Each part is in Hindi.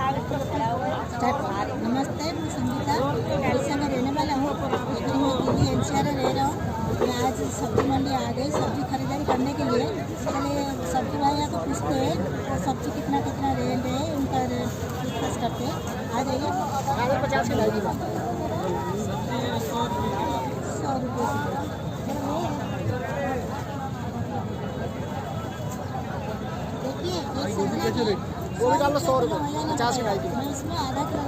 नमस्ते, मैं संगीता उड़ीसा में रहने वाला हूँ, लेकिन मैं दिल्ली एनसीआर रह रहा हूँ। मैं आज सब्जी मंडी आ गई सब्जी खरीदारी करने के लिए। चलिए सब्जी भैया को पूछते हैं और सब्जी कितना कितना रेट है उनका डिस्कस करते हैं। आ जाइए। 50 की लगेगी 100 रुपये। देखिए ये सब्जी वो भी डाल लो 100 रुपये 50 की आएगी। मैं इसमें आधा किलो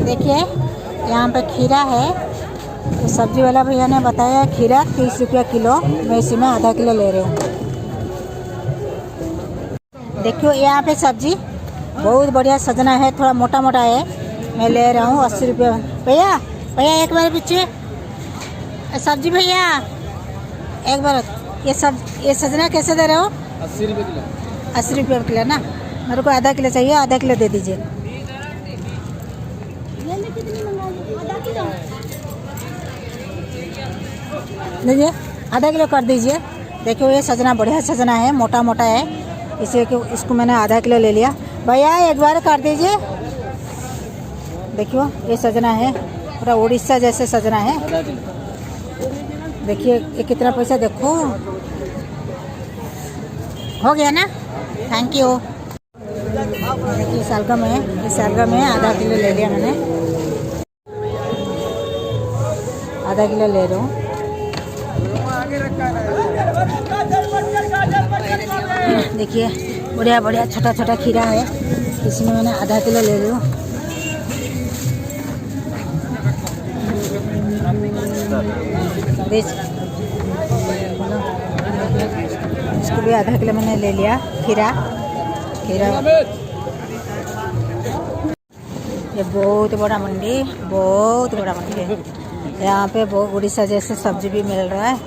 देखिए यहाँ पे खीरा है। तो सब्जी वाला भैया ने बताया खीरा 30 रुपया किलो। मैं इसी में आधा किलो ले रही हूँ। देखियो यहाँ पे सब्जी बहुत बढ़िया सजना है, थोड़ा मोटा मोटा है। मैं ले रहा हूँ 80 रुपये। भैया भैया एक बार पीछे सब्जी भैया एक बार ये सजना कैसे दे रहे हो? 80 रुपये किलो। 80 रुपये किलो ना। मेरे को आधा किलो चाहिए, आधा किलो दे दीजिए। लीजिए आधा किलो कर दीजिए। देखियो ये सजना बढ़िया सजना है, मोटा मोटा है, इसलिए कि इसको मैंने आधा किलो ले लिया। भैया एक बार कर दीजिए। देखियो ये सजना है, पूरा उड़ीसा जैसे सजना है। देखिए ये कितना पैसा देखो हो गया ना। Thank you. देखिए सलगम है, इस सलगम है आधा किलो ले लिया मैंने, आधा किलो ले रहा हूँ। देखिए बढ़िया बढ़िया छोटा छोटा खीरा है, इसमें मैंने आधा किलो ले रही हूँ। इसको भी आधा किलो मैंने ले लिया। खीरा ये बहुत बड़ा मंडी, बहुत बड़ा मंडी है। यहाँ पे बहुत उड़ीसा जैसे सब्जी भी मिल रहा है।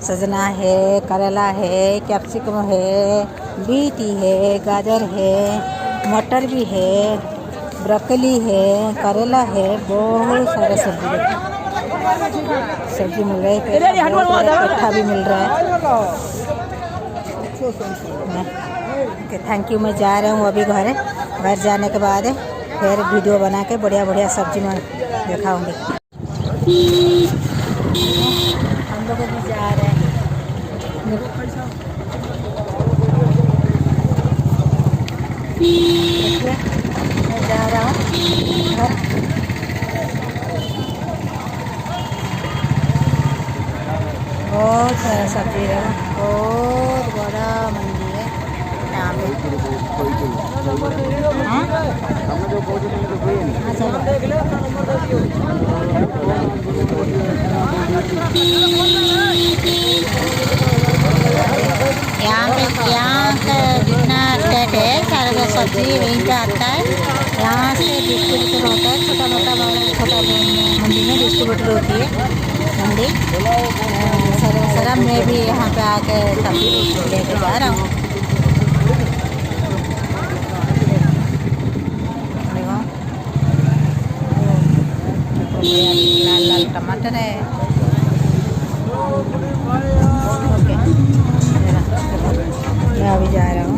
सजना है, करेला है, कैप्सिकम है, बीटी है, गाजर है, मटर भी है, ब्रोकली है, करेला है, बहुत सारे सब्जी मिल रहा है। पेठा भी मिल रहा है। Thank you. मैं जा रहा हूँ अभी घर जाने के बाद फिर वीडियो बना के बढ़िया बढ़िया सब्जी में दिखाऊंगी। हम लोग भी जा रहे हैं। मैं जा रहा हूँ घर। बहुत सारा सब्जी है, बहुत बड़ा मंडी है यहाँ पे। यहाँ का जितना स्टेट है सारा सब्जी वहीं पे आता है। यहाँ से डिस्ट्रीब्यूटर होता है, छोटा मोटा मंडी में डिस्ट्रीब्यूटर होती है मंडी। सारा मैं भी यहाँ पे आके सब्जी लेके जा रहा हूँ। लाल लाल टमाटर है। ओके मैं अभी जा रहा हूँ।